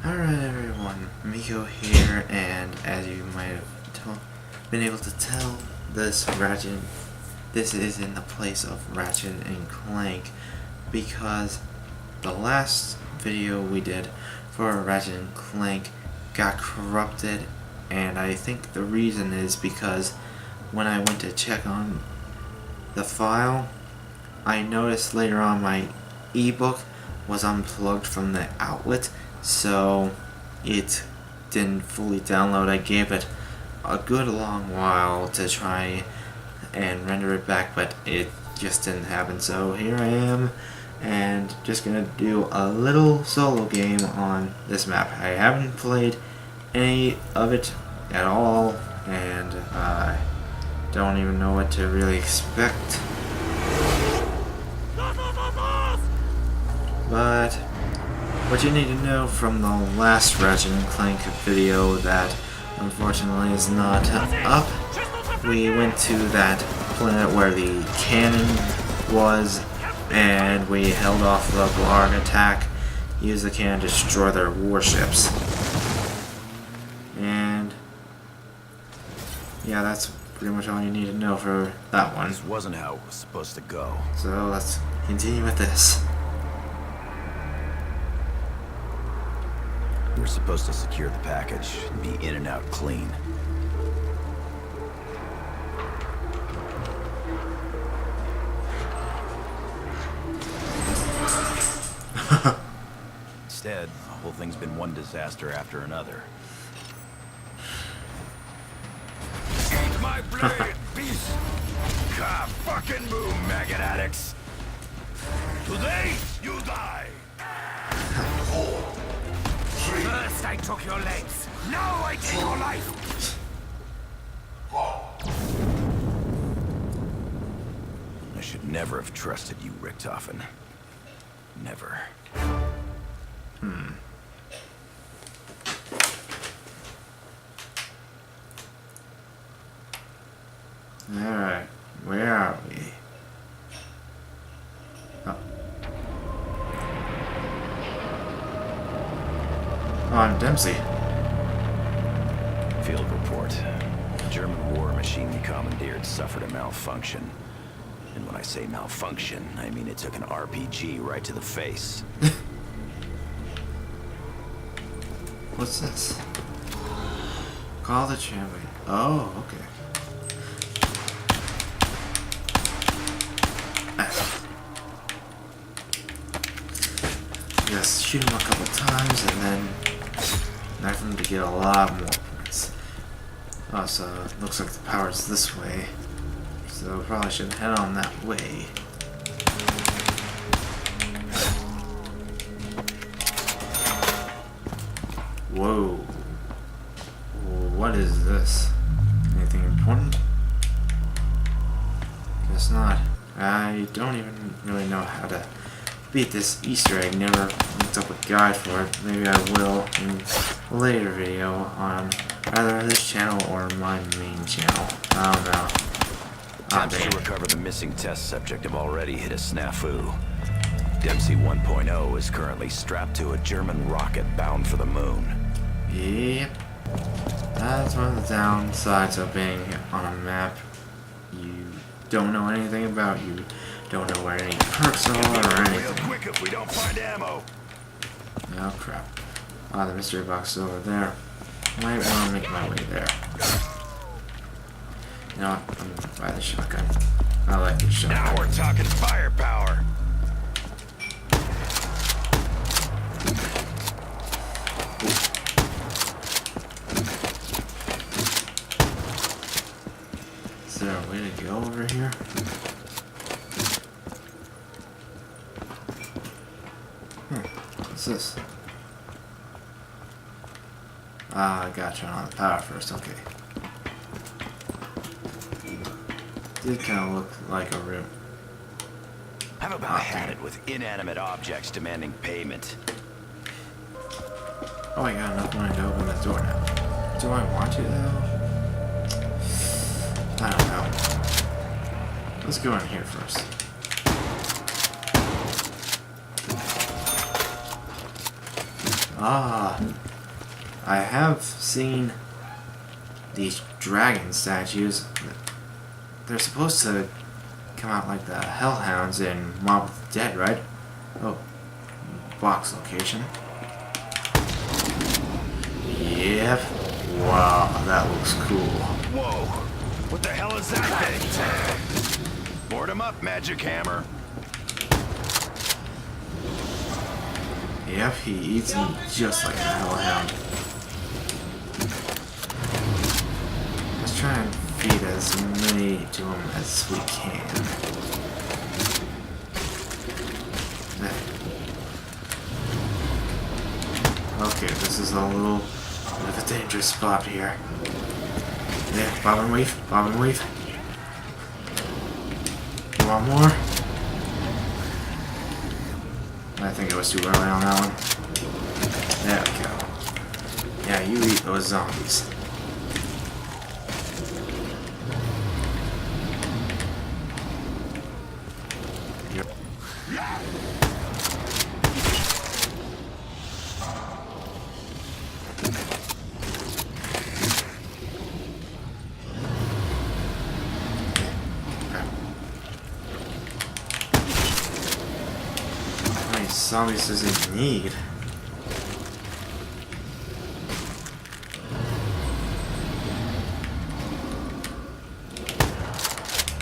Alright everyone, Miko here, and as you might have been able to tell, this is in the place of Ratchet and Clank, because the last video we did for Ratchet and Clank got corrupted, and I think the reason is because when I went to check on the file, I noticed later on my ebook was unplugged from the outlet, so it didn't fully download. I gave it a good long while to try and render it back, but it just didn't happen. So here I am, and just gonna do a little solo game on this map. I haven't played any of it at all, and I don't even know what to really expect. But what you need to know from the last Ratchet and Clank video that unfortunately is not up, we went to that planet where the cannon was, and we held off the Blarg attack, used the cannon to destroy their warships. And yeah, that's pretty much all you need to know for that one. This wasn't how it was supposed to go. So let's continue with this. We were supposed to secure the package and be in and out clean. Instead, the whole thing's been one disaster after another. Eat my blade, beast! God fucking move, maggot addicts! Today, you die! First I took your legs, now I take your life! I should never have trusted you, Richtofen. Never. Alright, where are we? Oh, I'm Dempsey. Field report. The German war machine we commandeered suffered a malfunction. And when I say malfunction, I mean it took an RPG right to the face. What's this? Call the champion. Oh, okay. Just shoot him a couple times and then knife him to get a lot more points. Oh, so it looks like the power's this way. So probably should head on that way. Whoa. What is this? Anything important? Guess not. I don't even really know how to beat this Easter egg. Never looked up a guide for it. Maybe I will in a later video on either this channel or my main channel. I don't know. Attempts to recover the missing test subject have already hit a snafu. Dempsey 1.0 is currently strapped to a German rocket bound for the moon. Yep. That's one of the downsides of being on a map you don't know anything about. You don't know where any perks are or anything. Real quick if we don't find ammo. Oh crap. Ah, the mystery box is over there. Might want to make my way there. You know what? I'm gonna buy the shotgun. I like the shotgun. Now we're talking firepower. Is there a way to go over here? What's this? Ah, I gotta turn on the power first, okay. Did kind of look like a room. I've about had it with inanimate objects demanding payment. Oh, I got enough money to open the door now. Do I want to though? I don't know. Let's go in here first. Ah, I have seen these dragon statues. They're supposed to come out like the hellhounds in Mob of the Dead, right? Oh, box location. Yep. Wow, that looks cool. Whoa! What the hell is that thing? Board him up, Magic Hammer. Yep, he eats me just like a hellhound. Let's try and feed as many to him as we can. Okay, this is a little bit of a dangerous spot here. Yeah, bob and weave, bob and weave. You want more? I think it was too early on that one. There we go. Yeah, you eat those zombies. Yep. How many zombies does it need?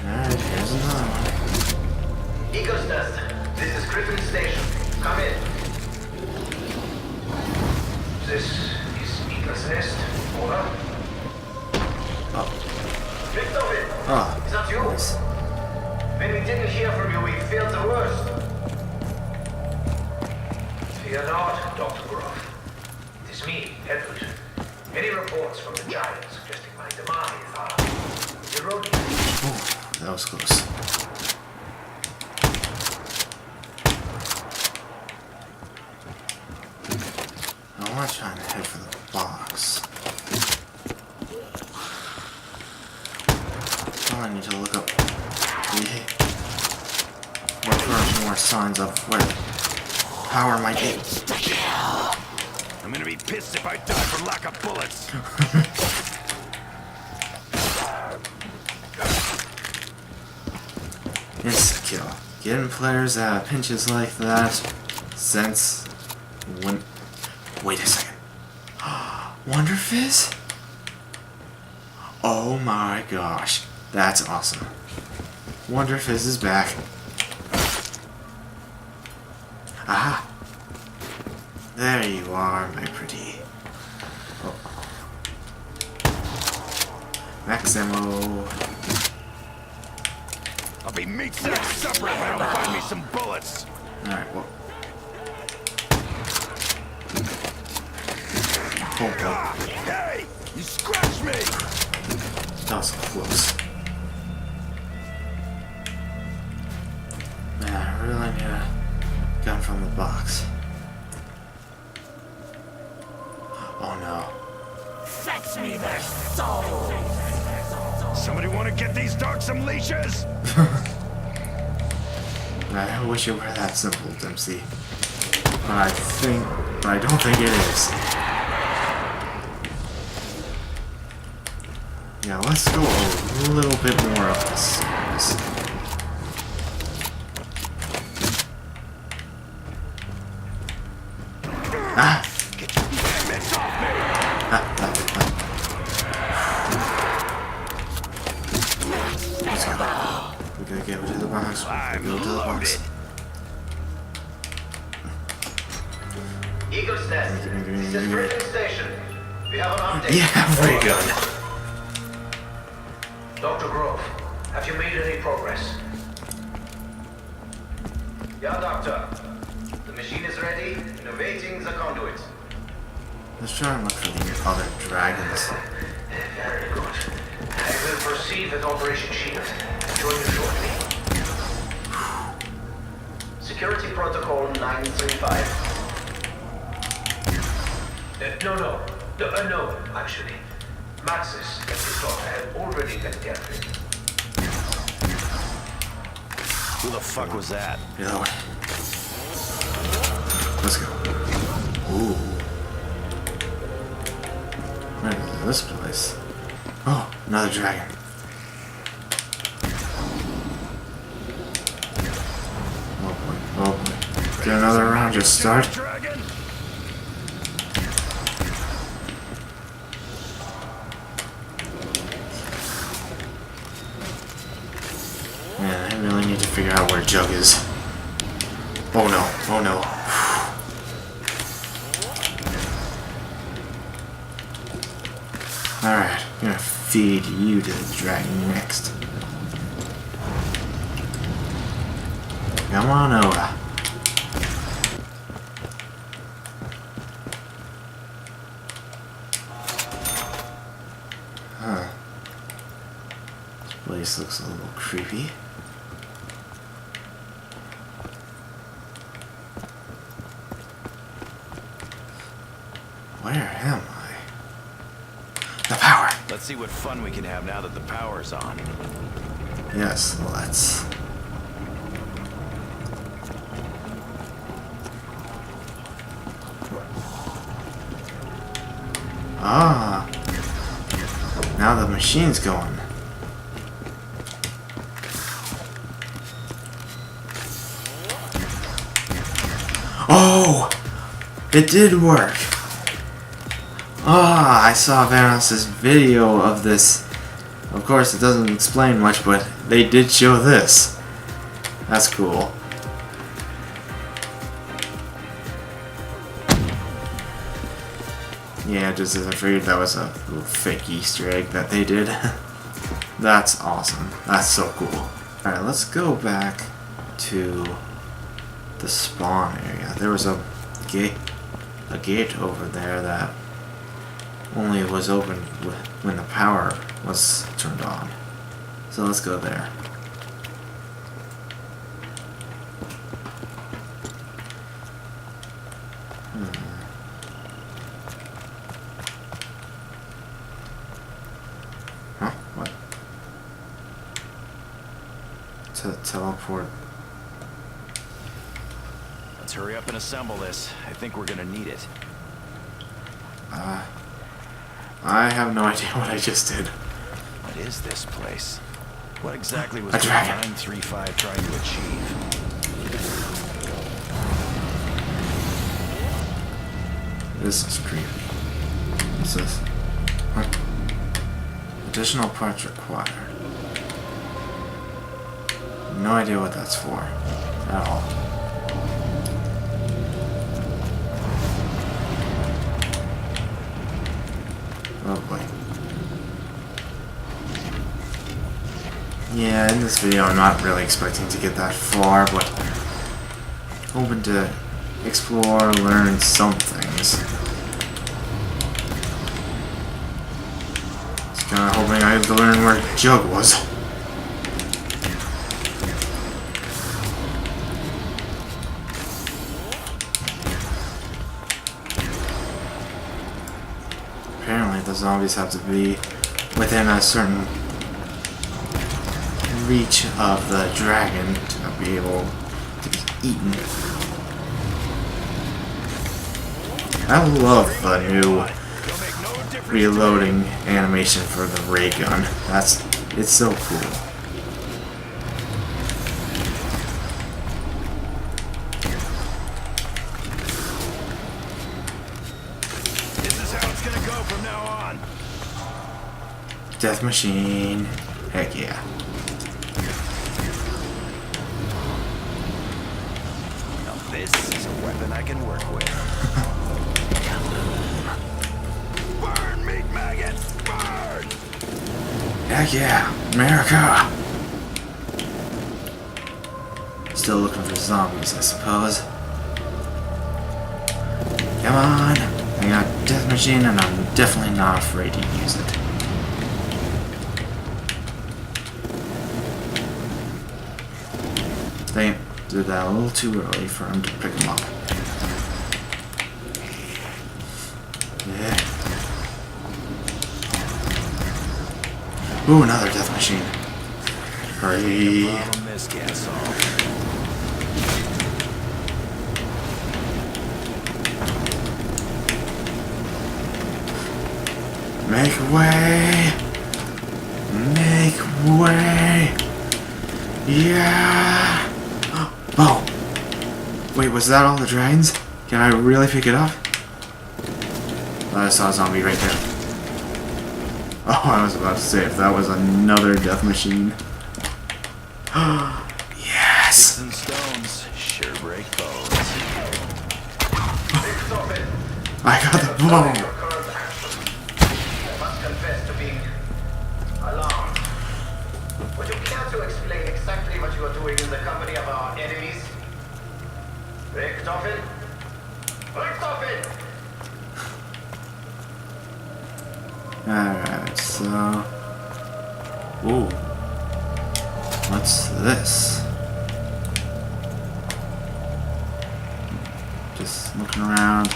Alright, here's another one. Eagles Nest, this is Griffin Station. Come in. This is Eagles Nest. Over. Oh. Victor, Oh. is that you? Nice. When we didn't hear from you, we feared the worst. Fear not, Dr. Groff. It is me, Edward. Many reports from the Giants suggesting my demise are erroneous. Oh, that was close. I want to try and head for the box. Oh, I need to look up. Look for more signs of where power might be. I'm gonna be pissed if I die for lack of bullets. Insta-kill. Getting players out of pinches like that since when... Wait a second. Wonder Fizz? Oh my gosh. That's awesome. Wonder Fizz is back. Aha! There you are, my pretty. Oh. Max ammo. I'll be meat sack supper if I don't find me some bullets. Alright, well. Oh, Hey! You scratched me! that was close. Man, I really need a gun from the box. Oh no. Fetch me their souls! Somebody want to get these dogs some leashes? I wish it were that simple, Dempsey. But I don't think it is. Yeah, let's go a little bit more of this. Ah! Get your damn mitts off me! Let's go. We gotta get to the box. We gotta go to the box. Eagles Nest, this is Griffin Station. We have an update. Yeah, very good. Dr. Grove, have you made any progress? Yeah, Doctor. The machine is ready, innovating the conduit. Let's try and look for the other dragons. Very good. I will proceed with Operation Shield. Join you shortly. Security Protocol 935. No, actually. Maxis and his daughter have already been captured. Who the fuck was that? The other way. Let's go. Ooh. this place. Oh, another dragon. Oh boy, oh boy. Get another round just start. Man, I really need to figure out where Jug is. Oh no, oh no. Alright, I'm gonna feed you to the dragon next. Come on over. Huh. This place looks a little creepy. Where am I? The power! Let's see what fun we can have now that the power's on. Yes, let's. Ah! Now the machine's going. Oh! It did work! Ah, I saw Vanos' video of this. Of course, it doesn't explain much, but they did show this. That's cool. Yeah, just as I figured that was a little fake Easter egg that they did. That's awesome. That's so cool. Alright, let's go back to the spawn area. There was a gate over there that only was open when the power was turned on. So let's go there. Huh? What? To teleport. Let's hurry up and assemble this. I think we're gonna need it. I have no idea what I just did. What is this place? What exactly was A dragon. 935 trying to achieve? This is creepy. What's this? What? Additional parts required. No idea what that's for. At all. Oh boy. Yeah, in this video I'm not really expecting to get that far, but hoping to explore, learn some things. Just kinda hoping I had to learn where Jug was. Apparently the zombies have to be within a certain reach of the dragon to be able to be eaten. I love the new reloading animation for the ray gun. It's so cool. This is how it's gonna go from now on. Death machine. Heck yeah. Now this is a weapon I can work with. Burn, meat maggot! Burn! Heck yeah. America! Still looking for zombies, I suppose. Come on! I got Death Machine and I'm definitely not afraid to use it. They did that a little too early for him to pick him up. Yeah. Ooh, another Death Machine. Hurry. Problem this can't solve. Make way! Make way! Yeah! Oh! Wait, was that all the dragons? Can I really pick it up? Oh, I saw a zombie right there. Oh, I was about to say if that was another death machine. Yes! Sticks and stones sure break bones. I got the bone! Your current actions. I must confess to being alarmed. Would you care to explain exactly what you are doing in the company of our enemies? Richtofen? Richtofen! Alright, so... Ooh. What's this? Just looking around.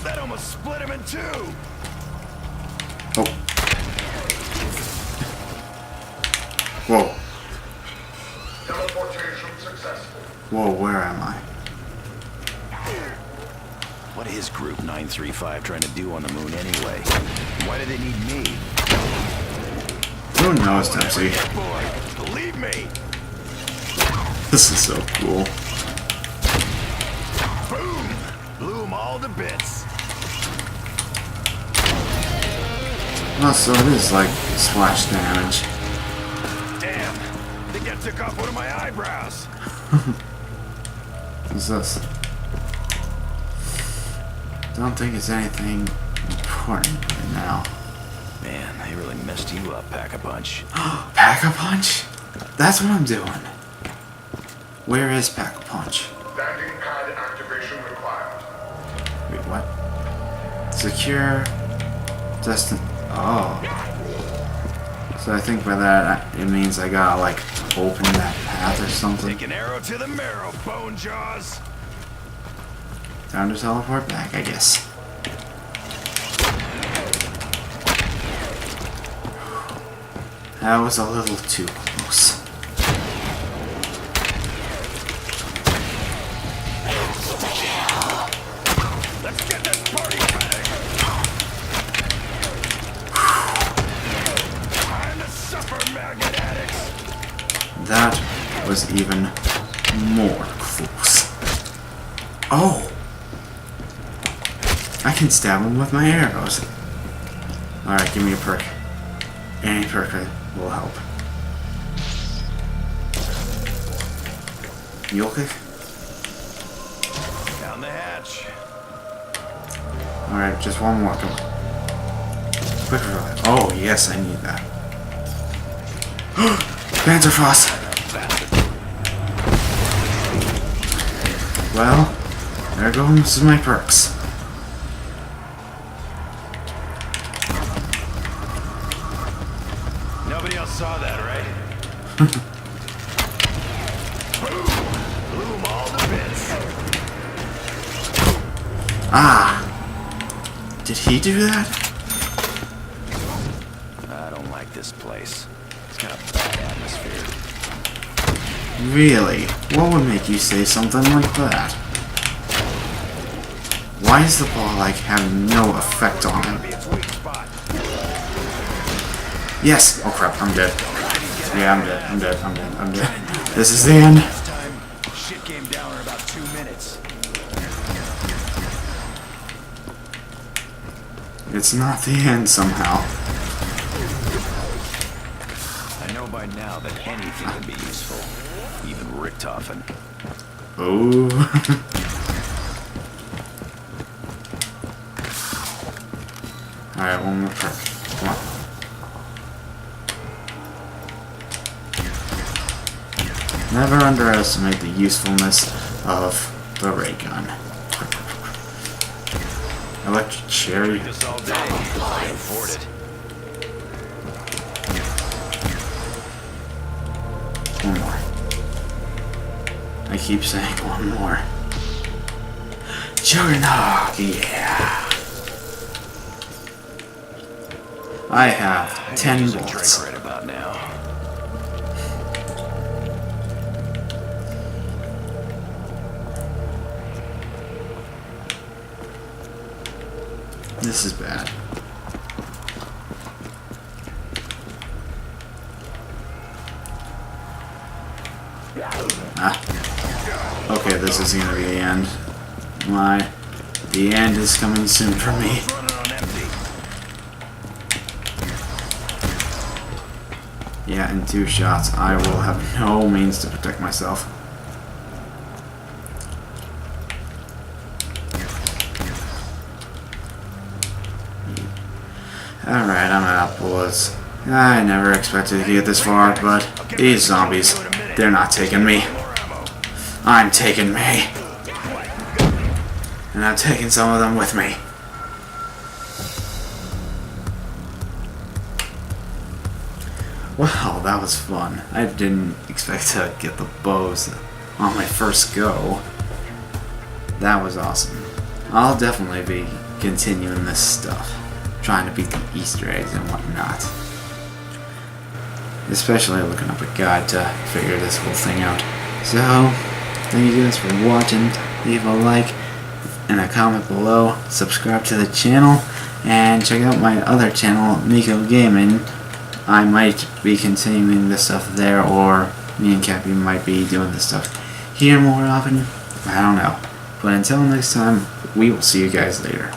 That almost split him in two. Oh. Whoa. Teleportation successful. Whoa, where am I? What is Group 935 trying to do on the moon anyway? Why do they need me? Who knows, Dempsey? Boy, believe me. This is so cool. Boom! Blew them all to bits. Oh, so it is like splash damage. Damn! I think I took off one of my eyebrows. What's this? Don't think it's anything important right now. Man, they really messed you up, Pack-a-Punch. Pack-a-Punch? That's what I'm doing. Where is Pack-a-Punch? Landing pad activation required. Wait, what? Secure... Destin... Oh. So I think by that, it means I gotta, like, open that path or something. Take an arrow to the marrow, Bone Jaws. Time to teleport back, I guess. That was a little too close. Let's get this party running. Time to suffer, maggot addicts. That was even more close. Oh! I can stab him with my arrows. Alright, give me a perk. Any perk will help. Mule kick? Down the hatch. Alright, just one more, come on. Quick revive. Oh, yes, I need that. Panzerfaust! Well, there goes my perks. Nobody else saw that, right? Boom! Blew them all to bits. Ah! Did he do that? I don't like this place. It's kind of bad atmosphere. Really? What would make you say something like that? Why is the ball like having no effect on him? Be its weak spot. Yes! Oh crap, I'm dead. Yeah, I'm dead, I'm dead, I'm dead, I'm dead. This is the end. Last time, shit came down in about 2 minutes. It's not the end somehow. I know by now that anything can be useful. Even Richtofen. Oh. Alright, one more perk. Come on. Never underestimate the usefulness of the ray gun. Electric cherry. This all day. I can afford it. One more. I keep saying one more. Juggernaut, yeah. I have 10 Use a bullets. drink right about now. This is bad. Ah. Okay, this is gonna be the end. The end is coming soon for me. Yeah, in 2 shots, I will have no means to protect myself. Alright, I'm out of bullets. I never expected to get this far, but these zombies, they're not taking me. I'm taking me. And I'm taking some of them with me. Well, that was fun. I didn't expect to get the bows on my first go. That was awesome. I'll definitely be continuing this stuff. Trying to beat the Easter eggs and whatnot. Especially looking up a guide to figure this whole thing out. So, thank you guys for watching. Leave a like and a comment below. Subscribe to the channel. And check out my other channel, Miko Gaming. I might be continuing this stuff there, or me and Cappy might be doing this stuff here more often. I don't know. But until next time, we will see you guys later.